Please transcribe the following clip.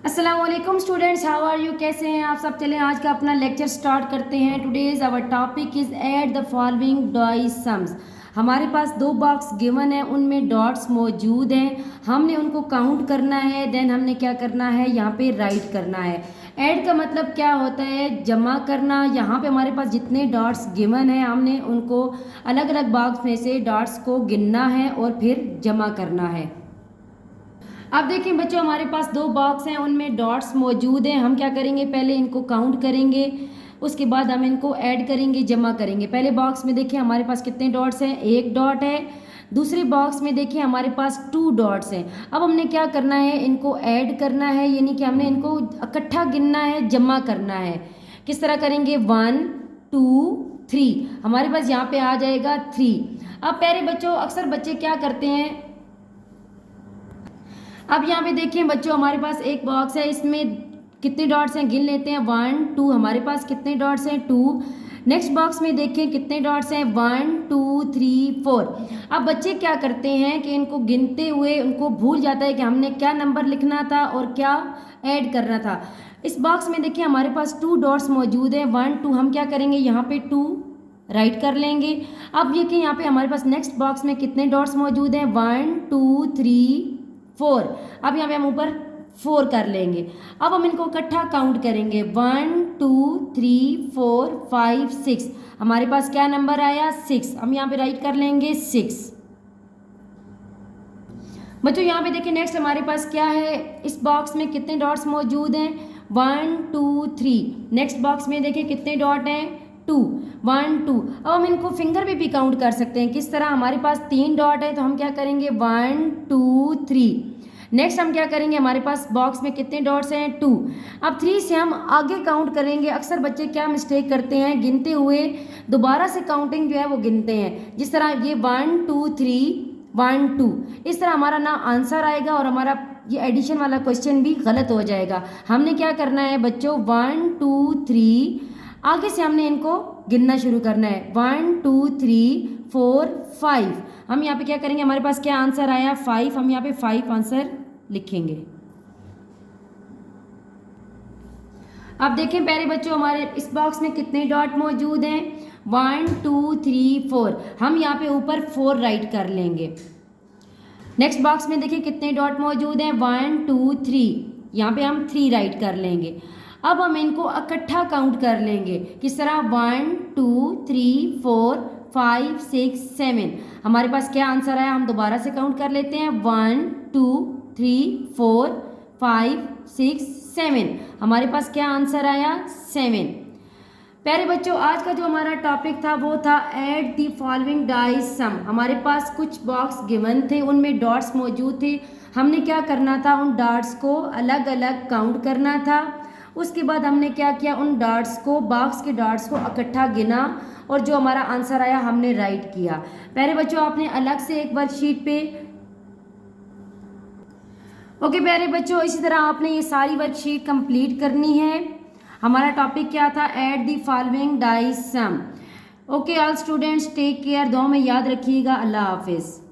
अस्सलाम वालेकुम students, how are you, कैसे हैं आप सब। चलें आज का अपना लेक्चर स्टार्ट करते हैं। Today's our topic is add the following dice sums. हमारे पास दो बॉक्स गिवन है, उनमें डॉट्स मौजूद हैं, हमने उनको काउंट करना है। देन हमने क्या करना है, यहाँ पे राइट करना है। ऐड का मतलब क्या होता है, जमा करना। यहाँ पे हमारे पास जितने डॉट्स गिवन है हमने उनको अलग अलग बॉक्स में से डॉट्स को गिनना है और फिर जमा करना है। अब देखिए बच्चों, हमारे पास दो बॉक्स हैं, उनमें डॉट्स मौजूद हैं। हम क्या करेंगे, पहले इनको काउंट करेंगे, उसके बाद हम इनको ऐड करेंगे, जमा करेंगे। पहले बॉक्स में देखिए हमारे पास कितने डॉट्स हैं, एक डॉट है। दूसरे बॉक्स में देखिए हमारे पास 2 डॉट्स हैं। अब हमने क्या करना है, इनको ऐड करना है, यानी कि हमने इनको इकट्ठा गिनना है, जमा करना है। किस तरह करेंगे, 1 2 3, हमारे पास यहाँ पे आ जाएगा 3। अब प्यारे बच्चों, अक्सर बच्चे क्या करते हैं, अब यहाँ पे देखिए बच्चों हमारे पास एक बॉक्स है, इसमें कितने डॉट्स हैं गिन लेते हैं, 1 2, हमारे पास कितने डॉट्स हैं, 2। नेक्स्ट बॉक्स में देखें कितने डॉट्स हैं, 1 2 3 4। अब बच्चे क्या करते हैं कि इनको गिनते हुए उनको भूल जाता है कि हमने क्या नंबर लिखना था और क्या ऐड करना था। इस बॉक्स में देखिए हमारे पास 2 डॉट्स मौजूद हैं, 1 2। हम क्या करेंगे, यहाँ पे 2 राइट कर लेंगे। अब देखिए यहाँ पे हमारे पास नेक्स्ट बॉक्स में कितने डॉट्स मौजूद हैं, 1 2 3 4। अब यहाँ पे हम ऊपर 4 कर लेंगे। अब हम इनको इकट्ठा काउंट करेंगे, 1 2 3 4 5 6। हमारे पास क्या नंबर आया, 6। हम यहाँ पे राइट कर लेंगे 6। बच्चों यहाँ पे देखिए नेक्स्ट हमारे पास क्या है, इस बॉक्स में कितने डॉट्स मौजूद हैं, 1 2 3। नेक्स्ट बॉक्स में देखिए कितने डॉट हैं, 2 1 2। अब हम इनको फिंगर पे भी काउंट कर सकते हैं। किस तरह, हमारे पास 3 डॉट है तो हम क्या करेंगे, 1 2 3। नेक्स्ट हम क्या करेंगे, हमारे पास बॉक्स में कितने डॉट्स हैं, 2। अब 3 से हम आगे काउंट करेंगे। अक्सर बच्चे क्या मिस्टेक करते हैं, गिनते हुए दोबारा से काउंटिंग जो है वो गिनते हैं। जिस तरह ये 1 2 3 1 2, इस तरह हमारा ना आंसर आएगा और हमारा ये एडिशन वाला क्वेश्चन भी गलत हो जाएगा। हमने क्या करना है बच्चों, 1 2 3, आगे से हमने इनको गिनना शुरू करना है, 1 2 3 4 5। हम यहाँ पे क्या करेंगे, हमारे पास क्या आंसर आया, 5। हम यहाँ पे 5 आंसर लिखेंगे। अब देखें प्यारे बच्चों, हमारे इस बॉक्स में कितने डॉट मौजूद हैं, 1 2 3 4। हम यहाँ पे ऊपर 4 राइट कर लेंगे। नेक्स्ट बॉक्स में देखिए कितने डॉट मौजूद हैं, 1 2 3। यहाँ पे हम 3 राइट कर लेंगे। अब हम इनको इकट्ठा काउंट कर लेंगे। किस तरह, 1 2 3 4 5 6 7। हमारे पास क्या आंसर आया, हम दोबारा से काउंट कर लेते हैं, 1 2 3 4 5 6 7। हमारे पास क्या आंसर आया, 7। प्यारे बच्चों, आज का जो हमारा टॉपिक था वो था ऐड द फॉलोइंग डाइस सम। हमारे पास कुछ बॉक्स गिवन थे, उनमें डॉट्स मौजूद थे। हमने क्या करना था, उन डॉट्स को अलग अलग काउंट करना था। उसके बाद हमने क्या किया, उन डॉट्स को, बॉक्स के डॉट्स को इकट्ठा गिना और जो हमारा आंसर आया हमने राइट किया। प्यारे बच्चों, आपने अलग से एक वर्कशीट पे, ओके प्यारे बच्चों, इसी तरह आपने ये सारी वर्कशीट कंप्लीट करनी है। हमारा टॉपिक क्या था, add the following dice sum. Okay all students, take care, दुआ में याद रखिएगा। अल्लाह हाफिज़।